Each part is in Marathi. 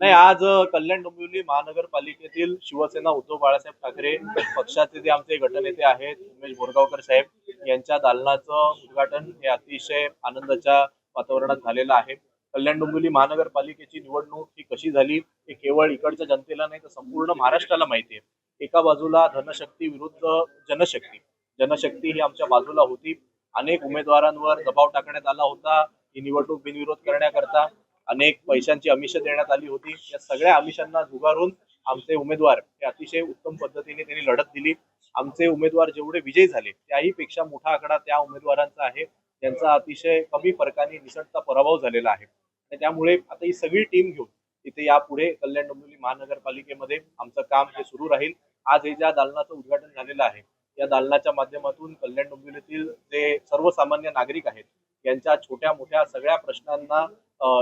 नाही, आज कल्याण डोंबिवली महानगरपालिकेतील शिवसेना उद्धव बाळासाहेब ठाकरे पक्षाचे जे आमचे गटनेते आहेत उमेश बोरगावकर साहेब यांच्या दालनाचं उद्घाटन हे अतिशय आनंदाच्या वातावरणात झालेलं आहे. कल्याण डोंबिवली महानगरपालिकेची निवडणूक ही कशी झाली हे केवळ इकडच्या जनतेला नाही तर संपूर्ण महाराष्ट्राला माहिती आहे. एका बाजूला धनशक्ती विरुद्ध जनशक्ती. जनशक्ती ही आमच्या बाजूला होती. अनेक उमेदवारांवर दबाव टाकण्यात आला होता ही निवडणूक बिनविरोध करण्याकरता. अनेक पैशांची आमिष देण्यात आली होती. या सगळ्या आमिषांना झुगारून आमचे उमेदवार हे अतिशय उत्तम पद्धतीने त्यांनी लढत दिली. आमचे उमेदवार जेवढे विजयी झाले त्याही पेक्षा मोठा आकडा त्या उमेदवारांचा आहे त्यांचा अतिशय कमी फरकाने निसटता पराभव झालेला आहे. आणि त्यामुळे आता ही सगळी टीम घेऊन इथे यापुढे कल्याण डोंबिवली महानगरपालिकेमध्ये आमचं काम हे सुरू राहील. आज हे ज्या दालनाचं उद्घाटन झालेलं आहे या दालनाच्या माध्यमातून कल्याण डोंबिवलीतील जे सर्वसामान्य नागरिक आहेत यांच्या छोट्या मोठ्या सगळ्या प्रश्नांना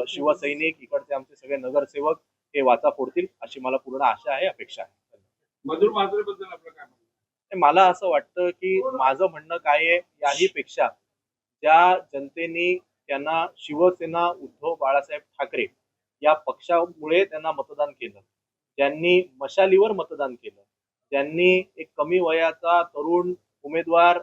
शिवसैनिक इकडचे आमचे सगळे नगरसेवक हे वाचा फोडतील अशी मला पूर्ण आशा आहे, अपेक्षा आहे. मधुर मात्रेबद्दल आपलं काय म्हणणं? मला असं वाटतं की माझं म्हणणं काय आहे याही पेक्षा ज्या जनतेने त्यांना शिवसेना उद्धव बाळासाहेब ठाकरे या पक्षामुळे त्यांना मतदान केलं, ज्यांनी मशालीवर मतदान केलं, ज्यांनी एक कमी वयाचा तरुण उमेदवार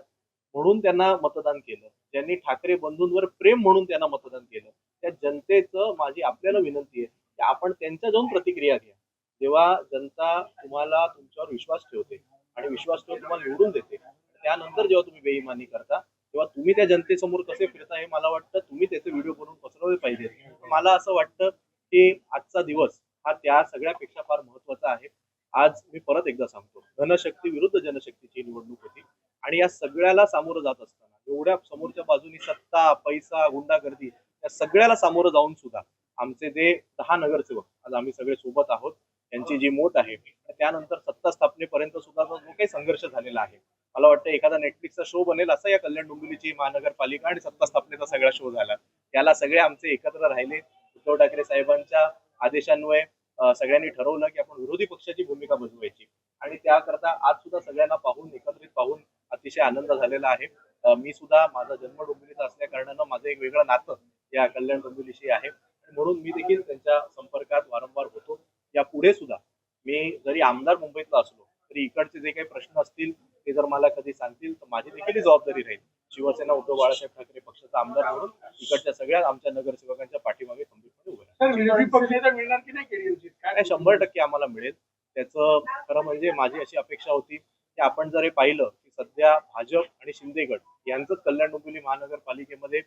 म्हणून त्यांना मतदान केलं, ज्यांनी ठाकरे बंधूंवर प्रेम म्हणून त्यांना मतदान केलं, त्या जनतेचं माझी आपल्याला विनंती आहे की आपण त्यांच्या जाऊन प्रतिक्रिया घ्या. जेव्हा जनता तुम्हाला तुमच्यावर विश्वास ठेवते आणि विश्वास ठेवून तुम्हाला निवडून देते त्यानंतर जेव्हा तुम्ही बेईमानी करता तेव्हा तुम्ही त्या जनतेसमोर कसे फिरता हे मला वाटतं तुम्ही त्याचे व्हिडिओ बनवून पसरवले पाहिजे. मला असं वाटतं की आजचा दिवस हा त्या सगळ्यापेक्षा फार महत्वाचा आहे. आज मी परत एकदा सांगतो, धनशक्ती विरुद्ध जनशक्तीची निवडणूक होती आणि या सगळ्याला सामोरं जात असताना एवढ्या समोरच्या बाजूनी सत्ता, पैसा, गुंडागर्दी या सगळ्याला सामोरं जाऊन सुद्धा आमचे जे 10 नगरसेवक आज आम्ही सगळे सोबत आहोत यांची जी मोठ आहे त्यानंतर सत्ता स्थापनेपर्यंत सुद्धा जो काही संघर्ष झालेला आहे मला वाटतं एखादा नेटफ्लिक्सचा शो बनेल असा या कल्याण डोंबिवलीची महानगरपालिका आणि सत्ता स्थापनेचा सगळा शो झाला. त्याला सगळे आमचे एकत्र राहिले. उद्धव ठाकरे साहेबांच्या आदेशान्वये सगळ्यांनी ठरवलं की आपण विरोधी पक्षाची भूमिका बजवायची आणि त्याकरता आज सुद्धा सगळ्यांना पाहून एकत्रित पाहून अतिशय आनंद झालेला आहे. मी सुद्धा माझा जन्म डोंबिवलीचा असल्या कारणानं माझं एक वेगळं नातं या कल्याण डोंबिवलीशी आहे म्हणून मी देखील त्यांच्या संपर्कात वारंवार होतो. या पुढे सुद्धा मी जरी आमदार मुंबईतला असलो तरी इकडचे जे काही प्रश्न असतील ते जर मला कधी सांगतील तर माझी देखील जबाबदारी राहील. शिवसेना उद्धव बाळासाहेब ठाकरे पक्षाचा आमदार म्हणून इकडच्या सगळ्या आमच्या नगरसेवकांच्या पाठीमागे खंबीरपणे उभे राहील. विरोधी पक्षनेता मिळणार की नाही केली काय 100% आम्हाला मिळेल. त्याचं खरं म्हणजे माझी अशी अपेक्षा होती की आपण जर हे पाहिलं की सध्या भाजप आणि शिंदे गट यांचंच कल्याण डोंबिवली महानगरपालिकेमध्ये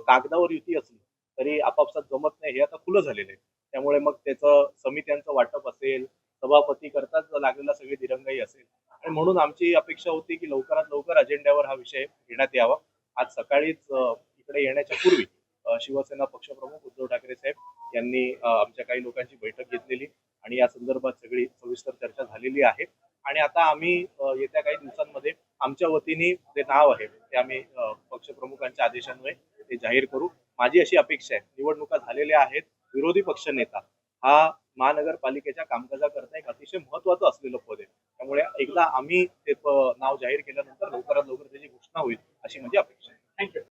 कागदावर युती असली तरी आपापसात जमत नाही हे आता खुलं झालेलं आहे. त्यामुळे मग त्याचं समित्यांचं वाटप असेल, सभापती करताच लागलेला सगळी दिरंगाई असेल आणि म्हणून आमची अपेक्षा होती की लवकरात लवकर अजेंड्यावर हा विषय घेण्यात यावा. आज सकाळीच इकडे येण्याच्या पूर्वी शिवसेना पक्षप्रमुख उद्धव ठाकरे साहेब यांनी आमच्या काही लोकांची बैठक घेतलेली आणि या संदर्भात सगळी सविस्तर चर्चा झालेली आहे आणि आता आम्ही येत्या काही दिवसांमध्ये आमच्या वतीने जे नाव आहे ते आम्ही पक्षप्रमुखांच्या आदेशान्वये ते जाहीर करू. माझी अशी अपेक्षा आहे, निवडणुका झालेल्या आहेत, विरोधी पक्षनेता हा महानगरपालिकेच्या कामकाजाकरता एक अतिशय महत्वाचं असलेलं पद आहे. त्यामुळे एकदा आम्ही ते नाव जाहीर केल्यानंतर लवकरात लवकर त्याची घोषणा होईल अशी माझी अपेक्षा आहे. थँक्यू.